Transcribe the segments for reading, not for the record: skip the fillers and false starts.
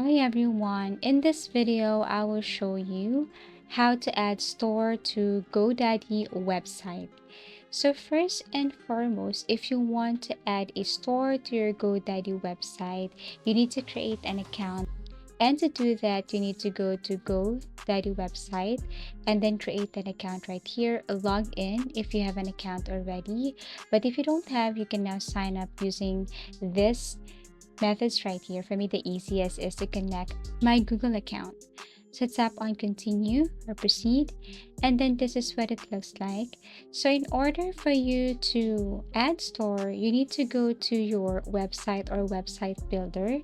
Hi everyone, in this video I will show you how to add store to GoDaddy website. So first and foremost, if you want to add a store to your GoDaddy website, you need to create an account. And to do that, you need to go to GoDaddy website and then create an account right here, log in if you have an account already. But if you don't have, you can now sign up using this methods right here. For me, the easiest is to connect my Google account. So tap on continue or proceed, and then this is what it looks like. So in order for you to add store, you need to go to your website or website builder.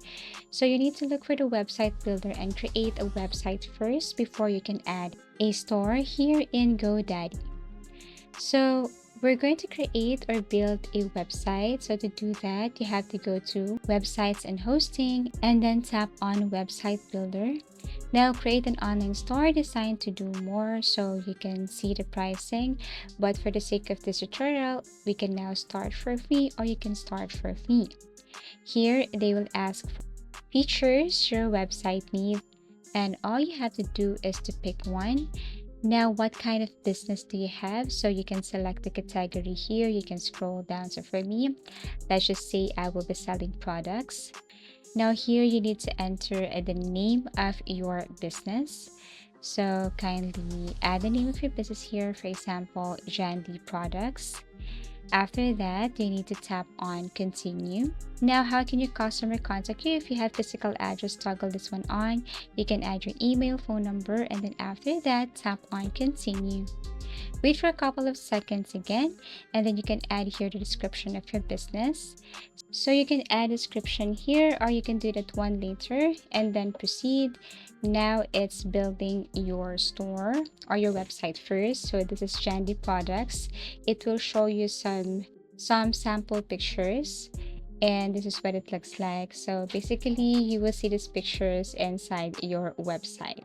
So you need to look for the website builder and create a website first before you can add a store here in GoDaddy. So we're going to create or build a website. So to do that, you have to go to websites and hosting and then tap on website builder. Now create an online store designed to do more so you can see the pricing. But for the sake of this tutorial, we can now start for free or you can start for free. Here they will ask for features your website needs, and all you have to do is to pick one. Now, what kind of business do you have? So you can select the category here. You can scroll down. So for me, let's just say I will be selling products. Now here you need to enter the name of your business. So kindly add the name of your business here. For example, Jandy Products. After that, you need to tap on continue. Now, how can your customer contact you? If you have physical address, toggle this one on. You can add your email, phone number, and then after that, tap on continue. Wait for a couple of seconds again, and then you can add here the description of your business. So you can add description here, or you can do that one later and then proceed. Now it's building your store or your website first. So this is Jandy Products. It will show you some sample pictures, and this is what it looks like. So basically you will see these pictures inside your website.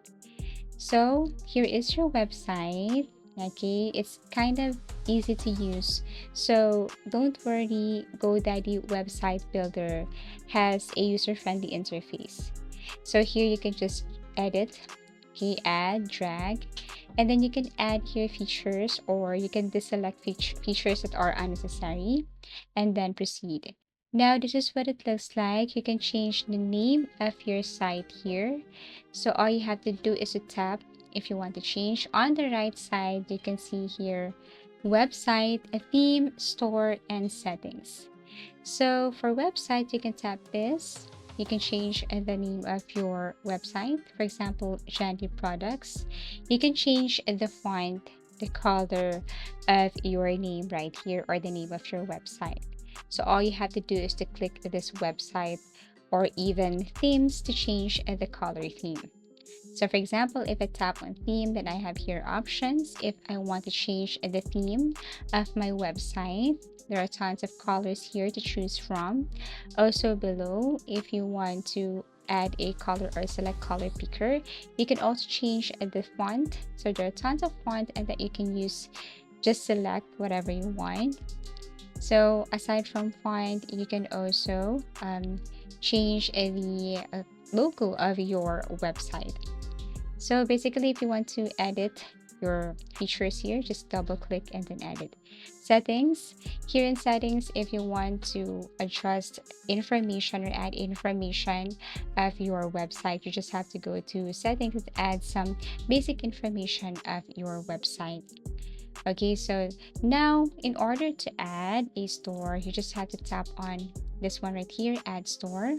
So here is your website. Okay, it's kind of easy to use, so don't worry, GoDaddy website builder has a user-friendly interface. So here you can just edit, okay, add, drag, and then you can add here features, or you can deselect features that are unnecessary and then proceed. Now this is what it looks like. You can change the name of your site here. So all you have to do is to tap if you want to change. On the right side, you can see here website, a theme, store, and settings. So for website, you can tap this. You can change the name of your website. For example, Jandy Products. You can change the font, the color of your name right here, or the name of your website. So all you have to do is to click this website or even themes to change the color theme. So for example, if I tap on theme, then I have here options. If I want to change the theme of my website, there are tons of colors here to choose from. Also below, if you want to add a color or select color picker, you can also change the font. So there are tons of font and that you can use. Just select whatever you want. So aside from font, you can also change the logo of your website. So basically, if you want to edit your features here, just double click and then edit. Settings. Here in settings, if you want to adjust information or add information of your website, you just have to go to settings and add some basic information of your website. Okay, so now in order to add a store, you just have to tap on this one right here, add store.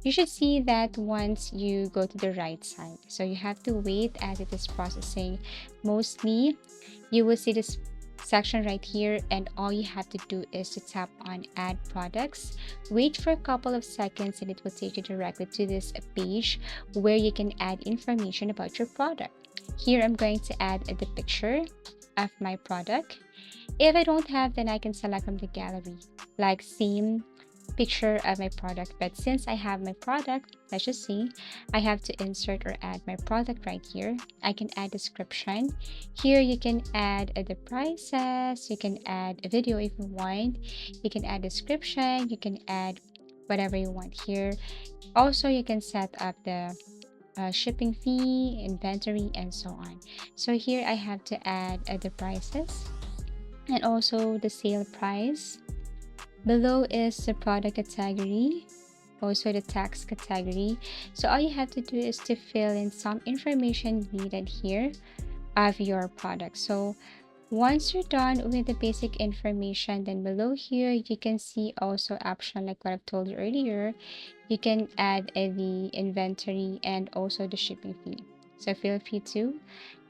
You should see that once you go to the right side. So you have to wait as it is processing. Mostly, you will see this section right here, and all you have to do is to tap on add products. Wait for a couple of seconds and it will take you directly to this page where you can add information about your product. Here I'm going to add the picture of my product. If I don't have, then I can select from the gallery, like theme, picture of my product. But since I have my product, let's just see, I have to insert or add my product right here. I can add description. Here you can add the prices, you can add a video if you want, you can add description, you can add whatever you want here. Also, you can set up the shipping fee, inventory, and so on. So here I have to add the prices and also the sale price. Below is the product category, also the tax category. So all you have to do is to fill in some information needed here of your product. So once you're done with the basic information, then below here you can see also option like what I've told you earlier. You can add the inventory and also the shipping fee. So feel free to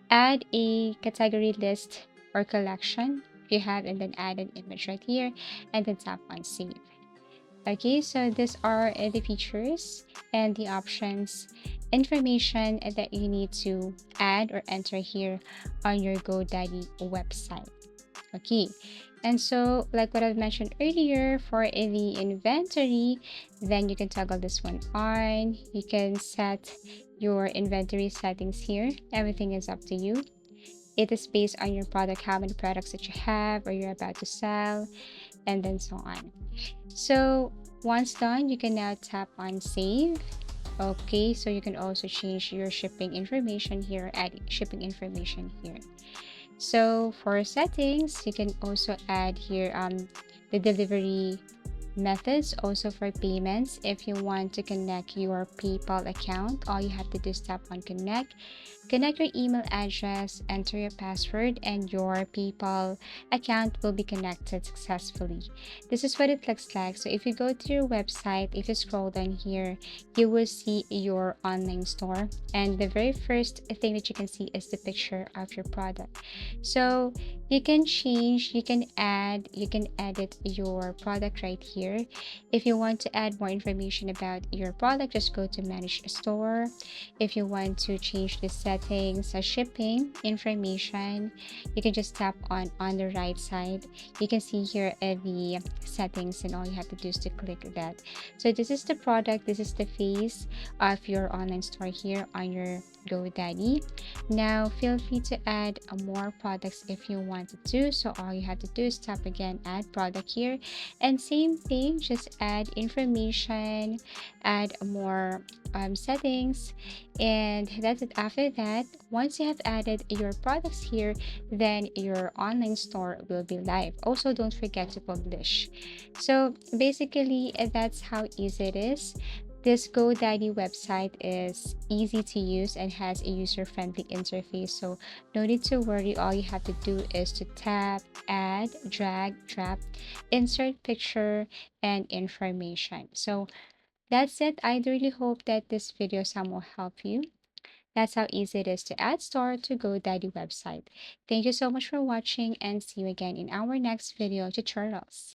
add a category list or collection if you have, and then add an image right here and then tap on save. Okay, so these are the features and the options information that you need to add or enter here on your GoDaddy website. Okay, and so like what I mentioned earlier, for the inventory, then you can toggle this one on. You can set your inventory settings here. Everything is up to you. It is based on your product, how many products that you have or you're about to sell, and then so on. So once done, you can now tap on save. Okay, so you can also change your shipping information here, add shipping information here. So for settings, you can also add here the delivery methods, also for payments. If you want to connect your PayPal account, all you have to do is tap on connect. Connect your email address, enter your password, and your PayPal account will be connected successfully. This is what it looks like. So if you go to your website, if you scroll down here, you will see your online store. And the very first thing that you can see is the picture of your product. So you can change, you can add, you can edit your product right here. If you want to add more information about your product, just go to manage a store. If you want to change the settings, shipping information, you can just tap on the right side. You can see here the settings, and all you have to do is to click that. So this is the product, this is the face of your online store here on your GoDaddy. Now feel free to add more products if you wanted to. So all you have to do is tap again, add product here, and same thing, just add information, add more settings, and that's it. After that, once you have added your products here, then your online store will be live. Also, don't forget to publish. So basically, that's how easy it is. This GoDaddy website is easy to use and has a user-friendly interface, so no need to worry. All you have to do is to tap, add, drag, drop, insert picture, and information. So that's it. I really hope that this video somehow helped you. That's how easy it is to add store to GoDaddy website. Thank you so much for watching, and see you again in our next video tutorials.